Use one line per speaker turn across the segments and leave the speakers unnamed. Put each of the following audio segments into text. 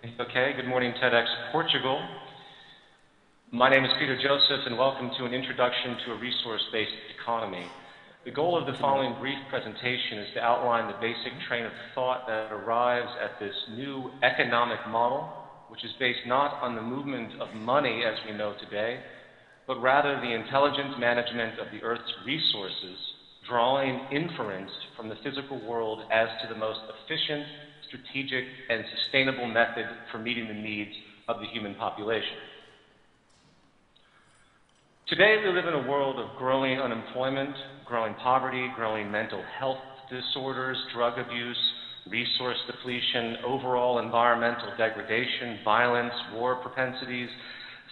Okay, good morning, TEDx Portugal. My name is Peter Joseph, and welcome to an introduction to a resource-based economy. The goal of the following brief presentation is to outline the basic train of thought that arrives at this new economic model, which is based not on the movement of money as we know today, but rather the intelligent management of the Earth's resources, drawing inference from the physical world as to the most efficient, strategic, and sustainable method for meeting the needs of the human population. Today, we live in a world of growing unemployment, growing poverty, growing mental health disorders, drug abuse, resource depletion, overall environmental degradation, violence, war propensities,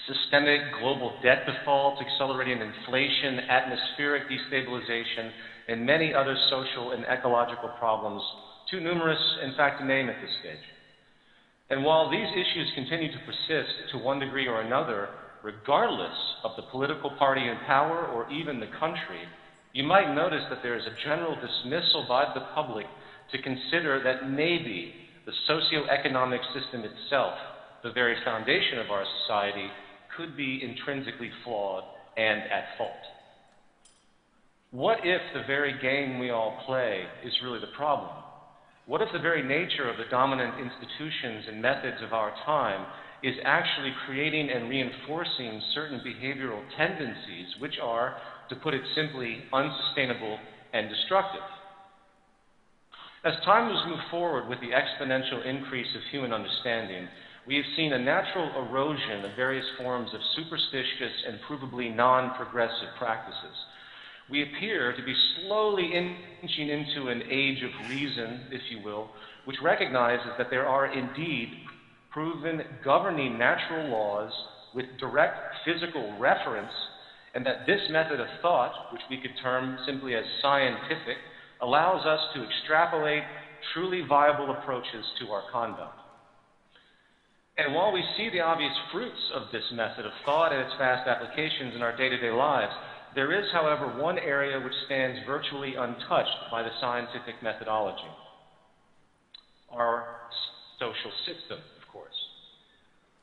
systemic global debt default, accelerating inflation, atmospheric destabilization, and many other social and ecological problems, too numerous, in fact, to name at this stage. And while these issues continue to persist to one degree or another, regardless of the political party in power or even the country, you might notice that there is a general dismissal by the public to consider that maybe the socioeconomic system itself, the very foundation of our society, could be intrinsically flawed and at fault. What if the very game we all play is really the problem? What if the very nature of the dominant institutions and methods of our time is actually creating and reinforcing certain behavioral tendencies which are, to put it simply, unsustainable and destructive? As time has moved forward with the exponential increase of human understanding, we have seen a natural erosion of various forms of superstitious and provably non-progressive practices. We appear to be slowly inching into an age of reason, if you will, which recognizes that there are indeed proven governing natural laws with direct physical reference, and that this method of thought, which we could term simply as scientific, allows us to extrapolate truly viable approaches to our conduct. And while we see the obvious fruits of this method of thought and its vast applications in our day-to-day lives, there is, however, one area which stands virtually untouched by the scientific methodology: our social system, of course.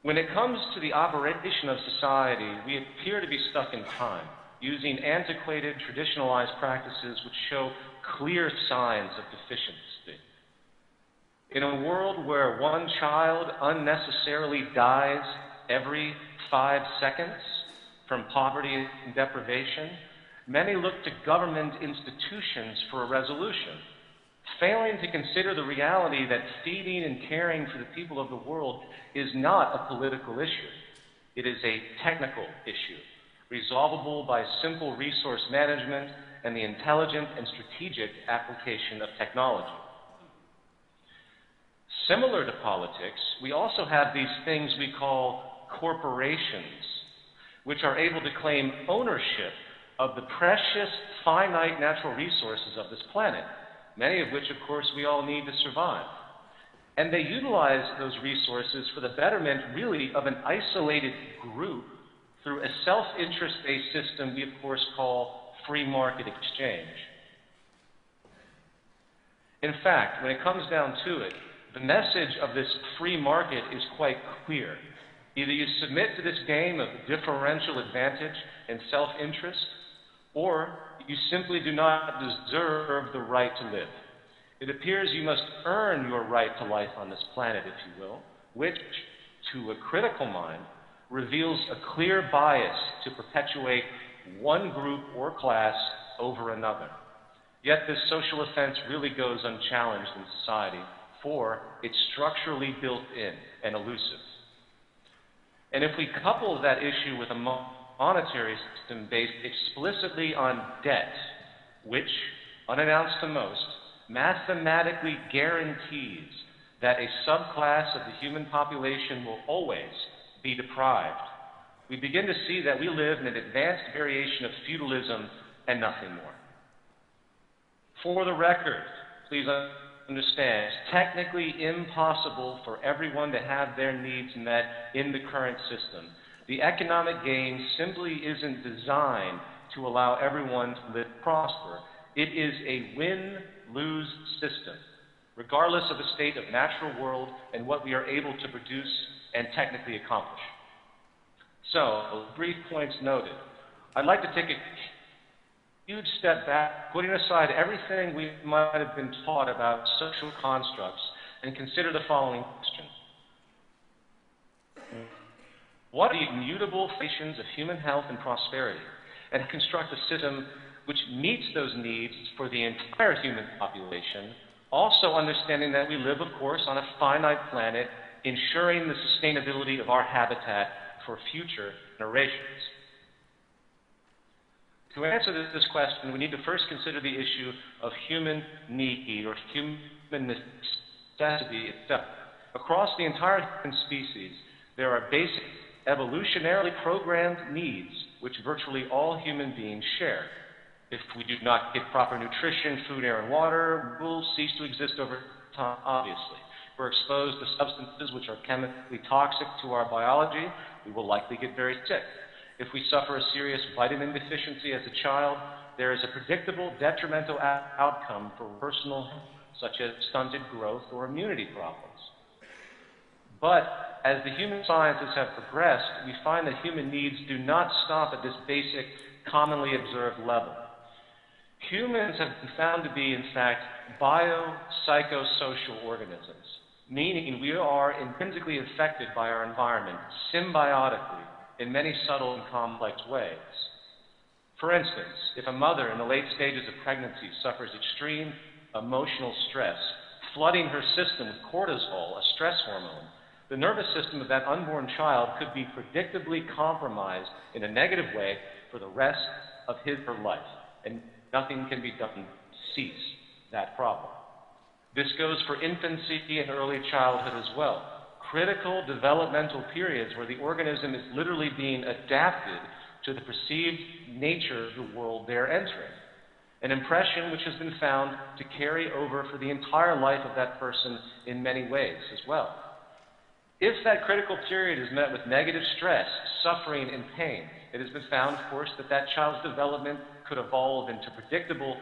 When it comes to the operation of society, we appear to be stuck in time, using antiquated, traditionalized practices which show clear signs of deficiency. In a world where one child unnecessarily dies every 5 seconds from poverty and deprivation, many look to government institutions for a resolution, failing to consider the reality that feeding and caring for the people of the world is not a political issue. It is a technical issue, resolvable by simple resource management and the intelligent and strategic application of technology. Similar to politics, we also have these things we call corporations, which are able to claim ownership of the precious, finite natural resources of this planet, many of which, of course, we all need to survive. And they utilize those resources for the betterment, really, of an isolated group through a self-interest-based system we, of course, call free market exchange. In fact, when it comes down to it, the message of this free market is quite clear. Either you submit to this game of differential advantage and self-interest, or you simply do not deserve the right to live. It appears you must earn your right to life on this planet, if you will, which, to a critical mind, reveals a clear bias to perpetuate one group or class over another. Yet this social offense really goes unchallenged in society, for it's structurally built in and elusive. And if we couple that issue with a monetary system based explicitly on debt, which, unannounced to most, mathematically guarantees that a subclass of the human population will always be deprived, we begin to see that we live in an advanced variation of feudalism and nothing more. For the record, please understand, it's technically impossible for everyone to have their needs met in the current system. The economic game simply isn't designed to allow everyone to live prosper. It is a win-lose system. regardless of the state of natural world and what we are able to produce and technically accomplish. So, brief points noted. I'd like to take a huge step back, putting aside everything we might have been taught about social constructs, and consider the following question. What are the immutable foundations of human health and prosperity, and construct a system which meets those needs for the entire human population, also understanding that we live, of course, on a finite planet, ensuring the sustainability of our habitat for future generations. To answer this question, we need to first consider the issue of human need or human necessity itself. Across the entire human species, there are basic evolutionarily programmed needs which virtually all human beings share. If we do not get proper nutrition, food, air, and water, we'll cease to exist over time, obviously. If we're exposed to substances which are chemically toxic to our biology, we will likely get very sick. If we suffer a serious vitamin deficiency as a child, there is a predictable detrimental outcome for personal health, such as stunted growth or immunity problems. But as the human sciences have progressed, we find that human needs do not stop at this basic, commonly observed level. Humans have been found to be, in fact, biopsychosocial organisms, meaning we are intrinsically affected by our environment symbiotically in many subtle and complex ways. For instance, if a mother in the late stages of pregnancy suffers extreme emotional stress, flooding her system with cortisol, a stress hormone, the nervous system of that unborn child could be predictably compromised in a negative way for the rest of his or her life, and nothing can be done to cease that problem. This goes for infancy and early childhood as well. Critical developmental periods where the organism is literally being adapted to the perceived nature of the world they're entering. An impression which has been found to carry over for the entire life of that person in many ways as well. If that critical period is met with negative stress, suffering, and pain, it has been found, of course, that that child's development could evolve into predictable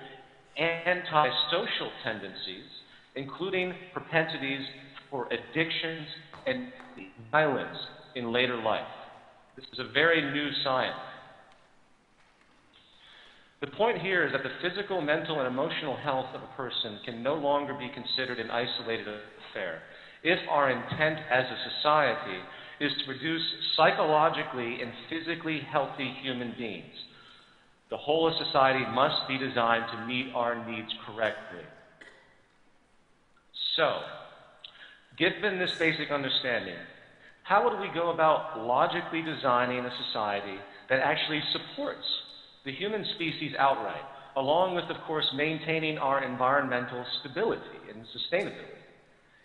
antisocial tendencies, including propensities for addictions and violence in later life. This is a very new science. The point here is that the physical, mental, and emotional health of a person can no longer be considered an isolated affair if our intent as a society is to produce psychologically and physically healthy human beings. The whole of society must be designed to meet our needs correctly. So, given this basic understanding, how would we go about logically designing a society that actually supports the human species outright, along with, of course, maintaining our environmental stability and sustainability?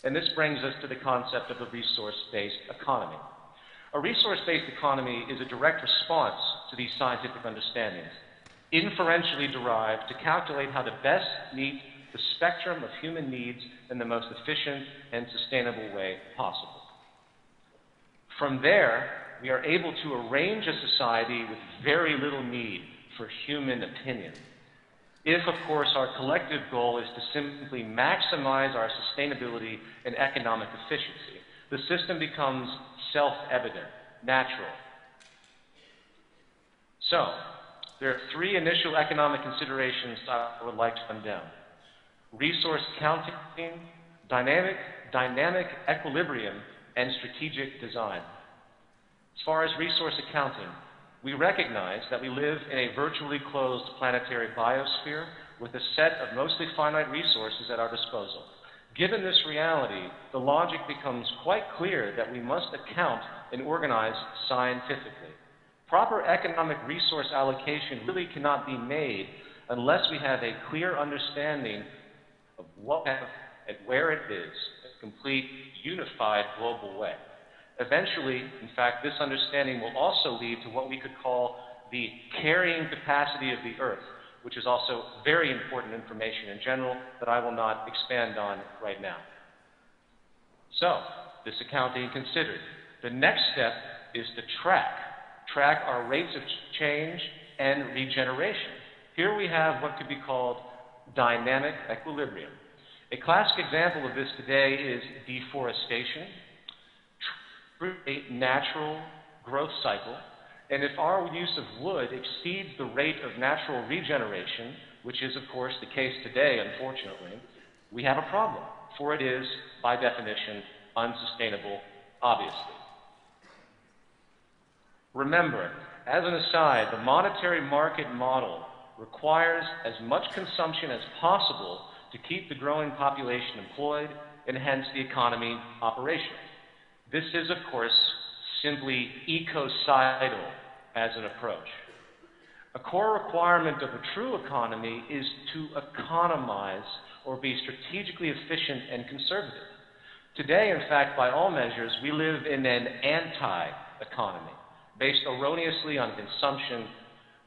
And this brings us to the concept of a resource-based economy. A resource-based economy is a direct response to these scientific understandings, inferentially derived to calculate how to best meet the spectrum of human needs in the most efficient and sustainable way possible. From there, we are able to arrange a society with very little need for human opinion. If, of course, our collective goal is to simply maximize our sustainability and economic efficiency, the system becomes self-evident, natural. So, there are three initial economic considerations I would like to run down: resource accounting, dynamic equilibrium, and strategic design. As far as resource accounting, we recognize that we live in a virtually closed planetary biosphere with a set of mostly finite resources at our disposal. Given this reality, the logic becomes quite clear that we must account and organize scientifically. Proper economic resource allocation really cannot be made unless we have a clear understanding of what and where it is, in a complete, unified, global way. Eventually, in fact, this understanding will also lead to what we could call the carrying capacity of the Earth, which is also very important information in general that I will not expand on right now. So, this accounting considered. The next step is to track our rates of change and regeneration. Here we have what could be called dynamic equilibrium. A classic example of this today is deforestation, a natural growth cycle, and if our use of wood exceeds the rate of natural regeneration, which is of course the case today, unfortunately, we have a problem, for it is, by definition, unsustainable, obviously. Remember, as an aside, the monetary market model requires as much consumption as possible to keep the growing population employed and hence the economy operational. This is, of course, simply ecocidal as an approach. A core requirement of a true economy is to economize or be strategically efficient and conservative. Today, in fact, by all measures, we live in an anti-economy, based erroneously on consumption,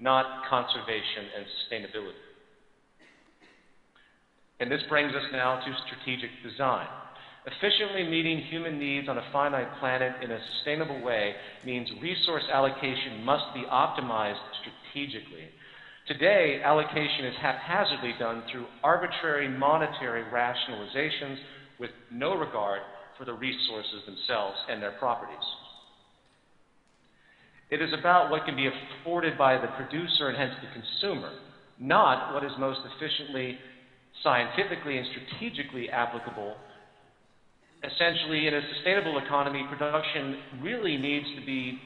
not conservation and sustainability. And this brings us now to strategic design. Efficiently meeting human needs on a finite planet in a sustainable way means resource allocation must be optimized strategically. Today, allocation is haphazardly done through arbitrary monetary rationalizations with no regard for the resources themselves and their properties. It is about what can be afforded by the producer and hence the consumer, not what is most efficiently, scientifically, and strategically applicable. Essentially, in a sustainable economy, production really needs to be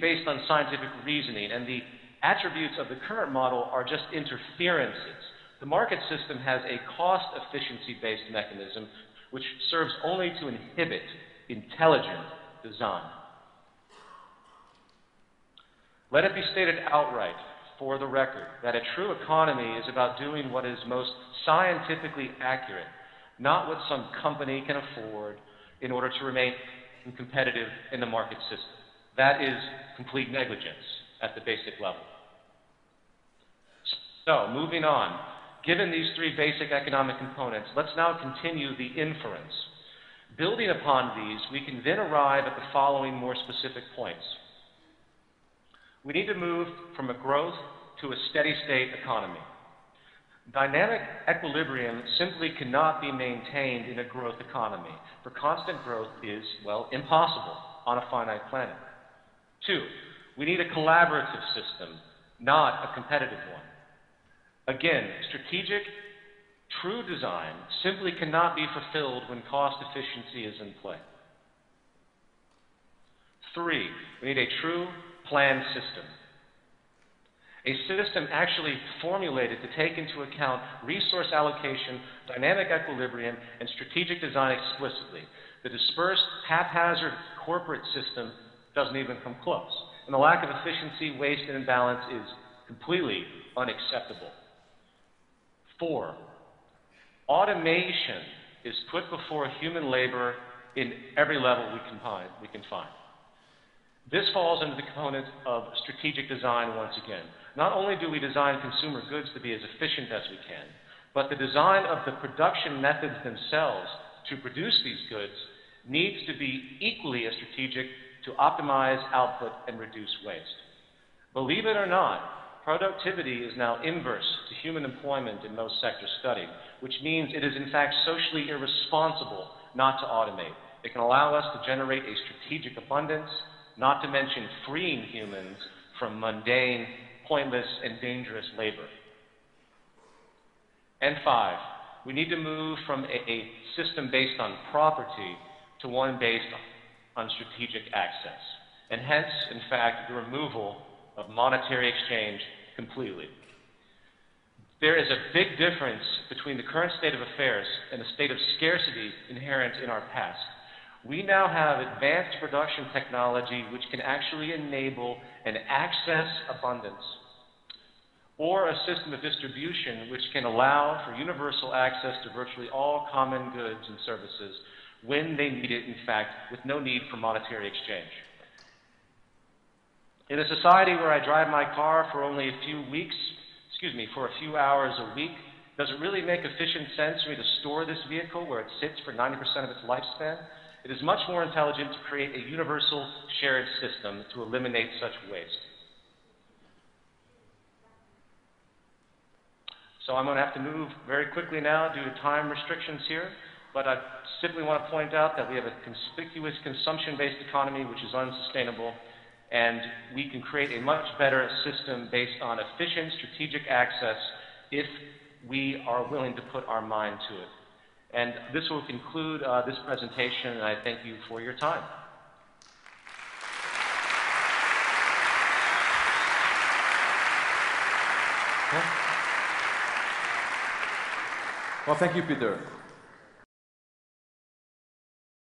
based on scientific reasoning, and the attributes of the current model are just interferences. The market system has a cost efficiency-based mechanism which serves only to inhibit intelligent design. Let it be stated outright, for the record, that a true economy is about doing what is most scientifically accurate, not what some company can afford in order to remain competitive in the market system. That is complete negligence at the basic level. So, moving on, given these three basic economic components, let's now continue the inference. Building upon these, we can then arrive at the following more specific points. We need to move from a growth to a steady state economy. Dynamic equilibrium simply cannot be maintained in a growth economy, for constant growth is, well, impossible on a finite planet. 2, we need a collaborative system, not a competitive one. Again, strategic, true design simply cannot be fulfilled when cost efficiency is in play. 3, we need a true planned system. A system actually formulated to take into account resource allocation, dynamic equilibrium, and strategic design explicitly. The dispersed, haphazard corporate system doesn't even come close. And the lack of efficiency, waste, and imbalance is completely unacceptable. 4, automation is put before human labor in every level we can find. This falls under the component of strategic design once again. Not only do we design consumer goods to be as efficient as we can, but the design of the production methods themselves to produce these goods needs to be equally as strategic to optimize output and reduce waste. Believe it or not, productivity is now inverse to human employment in most sectors studied, which means it is in fact socially irresponsible not to automate. It can allow us to generate a strategic abundance, not to mention freeing humans from mundane, pointless, and dangerous labor. And 5, we need to move from a system based on property to one based on strategic access, and hence, in fact, the removal of monetary exchange completely. There is a big difference between the current state of affairs and the state of scarcity inherent in our past. We now have advanced production technology which can actually enable an access abundance, or a system of distribution which can allow for universal access to virtually all common goods and services when they need it, in fact, with no need for monetary exchange. In a society where I drive my car for only a few hours a week, does it really make efficient sense for me to store this vehicle where it sits for 90% of its lifespan? It is much more intelligent to create a universal shared system to eliminate such waste. So I'm going to have to move very quickly now due to time restrictions here, but I simply want to point out that we have a conspicuous consumption-based economy which is unsustainable, and we can create a much better system based on efficient strategic access if we are willing to put our mind to it. And this will conclude this presentation, and I thank you for your time.
Well, thank you, Peter.